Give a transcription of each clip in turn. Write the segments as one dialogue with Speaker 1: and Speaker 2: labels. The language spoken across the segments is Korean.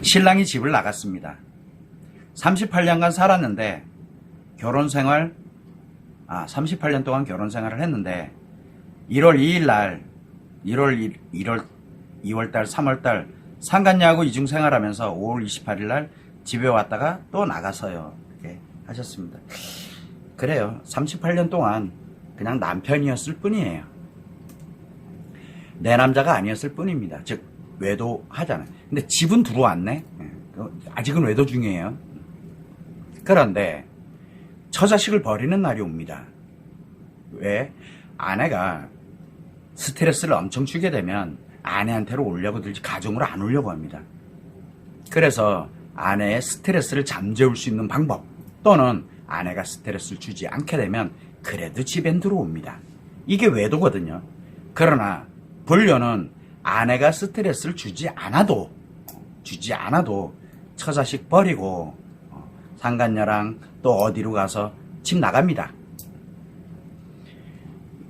Speaker 1: 신랑이 집을 나갔습니다. 38년간 살았는데 38년 동안 결혼 생활을 했는데 1월 2일 날 2월달 3월달 상간녀하고 이중생활하면서 5월 28일 날 집에 왔다가 또 나가서요. 이렇게 하셨습니다. 그래요. 38년 동안 그냥 남편이었을 뿐이에요. 내 남자가 아니었을 뿐입니다. 즉 외도하잖아요. 근데 집은 들어왔네. 아직은 외도 중이에요. 그런데 처자식을 버리는 날이 옵니다. 왜? 아내가 스트레스를 엄청 주게 되면 아내한테로 오려고 들지 가정으로 안 오려고 합니다. 그래서 아내의 스트레스를 잠재울 수 있는 방법, 또는 아내가 스트레스를 주지 않게 되면 그래도 집엔 들어옵니다. 이게 외도거든요. 그러나 불륜은 아내가 스트레스를 주지 않아도 처자식 버리고 상간녀랑 또 어디로 가서 집 나갑니다.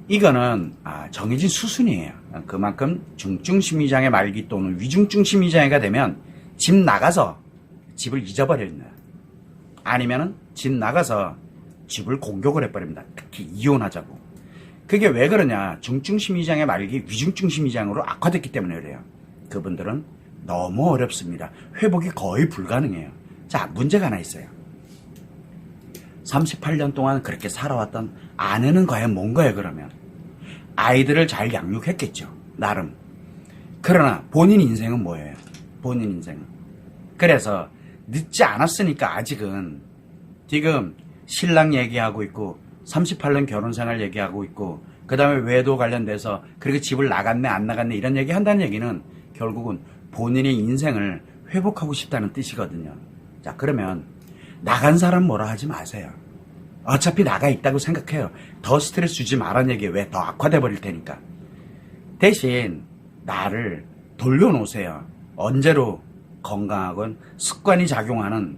Speaker 1: 이거는 정해진 수순이에요. 그만큼 중증 심리장애 말기 또는 위중증 심리장애가 되면 집 나가서 집을 잊어버립니다. 아니면은 집 나가서 집을 공격을 해버립니다. 특히 이혼하자고. 그게 왜 그러냐? 중증 심리장애 말기 위중증 심리장애로 악화됐기 때문에 그래요. 그분들은 너무 어렵습니다. 회복이 거의 불가능해요. 자, 문제가 하나 있어요. 38년 동안 그렇게 살아왔던 아내는 과연 뭔가요, 그러면? 아이들을 잘 양육했겠죠, 나름. 그러나 본인 인생은 뭐예요? 본인 인생은. 그래서 늦지 않았으니까 아직은 지금 신랑 얘기하고 있고 38년 결혼생활 얘기하고 있고 그 다음에 외도 관련돼서 그렇게 집을 나갔네 안 나갔네 이런 얘기 한다는 얘기는 결국은 본인의 인생을 회복하고 싶다는 뜻이거든요. 자, 그러면 나간 사람 뭐라 하지 마세요. 어차피 나가 있다고 생각해요. 더 스트레스 주지 말라는 얘기예요. 왜? 더 악화돼 버릴 테니까. 대신 나를 돌려놓으세요. 언제로? 건강하건 습관이 작용하는.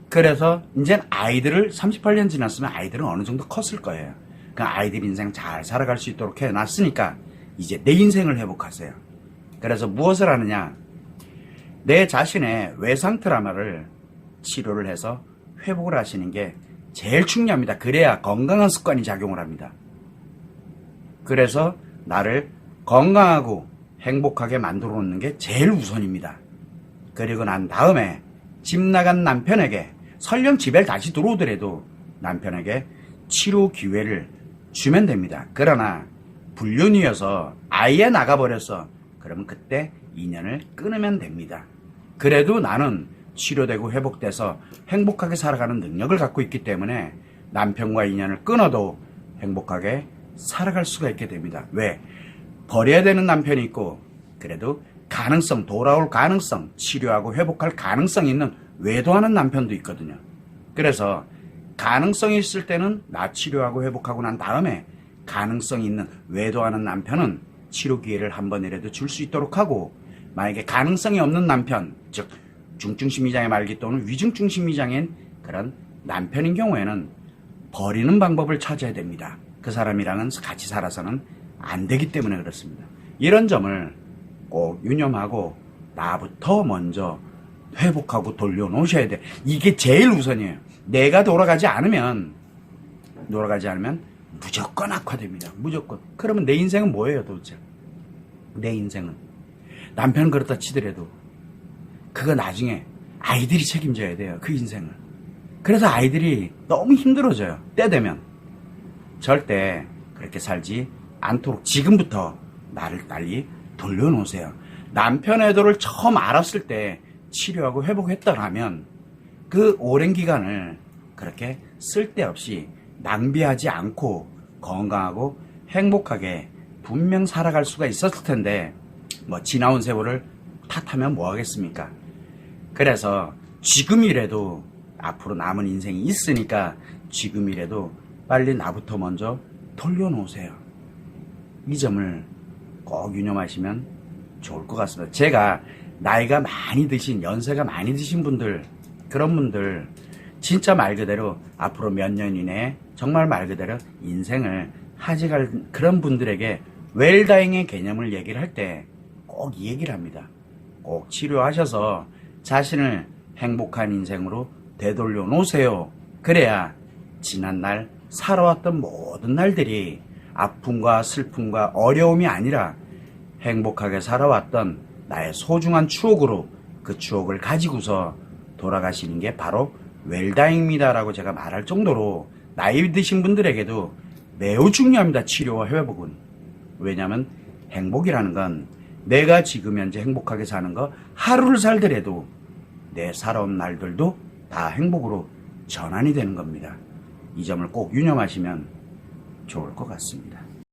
Speaker 1: 그래서 이젠 아이들을 38년 지났으면 아이들은 어느 정도 컸을 거예요. 그 아이들 인생 잘 살아갈 수 있도록 해놨으니까 이제 내 인생을 회복하세요. 그래서 무엇을 하느냐? 내 자신의 외상 트라우마를 치료를 해서 회복을 하시는 게 제일 중요합니다. 그래야 건강한 습관이 작용을 합니다. 그래서 나를 건강하고 행복하게 만들어 놓는 게 제일 우선입니다. 그리고 난 다음에 집 나간 남편에게 설령 집에 다시 들어오더라도 남편에게 치료 기회를 주면 됩니다. 그러나 불륜이어서 아예 나가버렸어. 그러면 그때 인연을 끊으면 됩니다. 그래도 나는 치료되고 회복돼서 행복하게 살아가는 능력을 갖고 있기 때문에 남편과 인연을 끊어도 행복하게 살아갈 수가 있게 됩니다. 왜? 버려야 되는 남편이 있고 그래도 가능성, 돌아올 가능성, 치료하고 회복할 가능성이 있는 외도하는 남편도 있거든요. 그래서 가능성이 있을 때는 나 치료하고 회복하고 난 다음에 가능성이 있는 외도하는 남편은 치료 기회를 한 번이라도 줄 수 있도록 하고, 만약에 가능성이 없는 남편, 즉 중증 심리장애 말기 또는 위중증 심리장애인 그런 남편인 경우에는 버리는 방법을 찾아야 됩니다. 그 사람이랑은 같이 살아서는 안 되기 때문에 그렇습니다. 이런 점을 꼭 유념하고 나부터 먼저 회복하고 돌려놓으셔야 돼. 이게 제일 우선이에요. 내가 돌아가지 않으면 무조건 악화됩니다. 무조건. 그러면 내 인생은 뭐예요, 도대체? 내 인생은. 남편은 그렇다 치더라도 그거 나중에 아이들이 책임져야 돼요. 그 인생을. 그래서 아이들이 너무 힘들어져요. 때 되면. 절대 그렇게 살지 않도록 지금부터 나를 빨리 돌려놓으세요. 남편의 애도를 처음 알았을 때 치료하고 회복했더라면 그 오랜 기간을 그렇게 쓸데없이 낭비하지 않고 건강하고 행복하게 분명 살아갈 수가 있었을 텐데 뭐 지나온 세월을 탓하면 뭐 하겠습니까? 그래서 지금이라도 앞으로 남은 인생이 있으니까 지금이라도 빨리 나부터 먼저 돌려놓으세요. 이 점을 꼭 유념하시면 좋을 것 같습니다. 제가 나이가 많이 드신, 연세가 많이 드신 분들, 그런 분들 진짜 말 그대로 앞으로 몇 년 이내에 정말 말 그대로 인생을 하직할 그런 분들에게 웰다잉의 개념을 얘기를 할 때 꼭 이 얘기를 합니다. 꼭 치료하셔서 자신을 행복한 인생으로 되돌려 놓으세요. 그래야 지난날 살아왔던 모든 날들이 아픔과 슬픔과 어려움이 아니라 행복하게 살아왔던 나의 소중한 추억으로 그 추억을 가지고서 돌아가시는 게 바로 웰다잉입니다라고 제가 말할 정도로 나이 드신 분들에게도 매우 중요합니다. 치료와 회복은. 왜냐하면 행복이라는 건 내가 지금 현재 행복하게 사는 거 하루를 살더라도 내 살아온 날들도 다 행복으로 전환이 되는 겁니다. 이 점을 꼭 유념하시면 좋을 것 같습니다.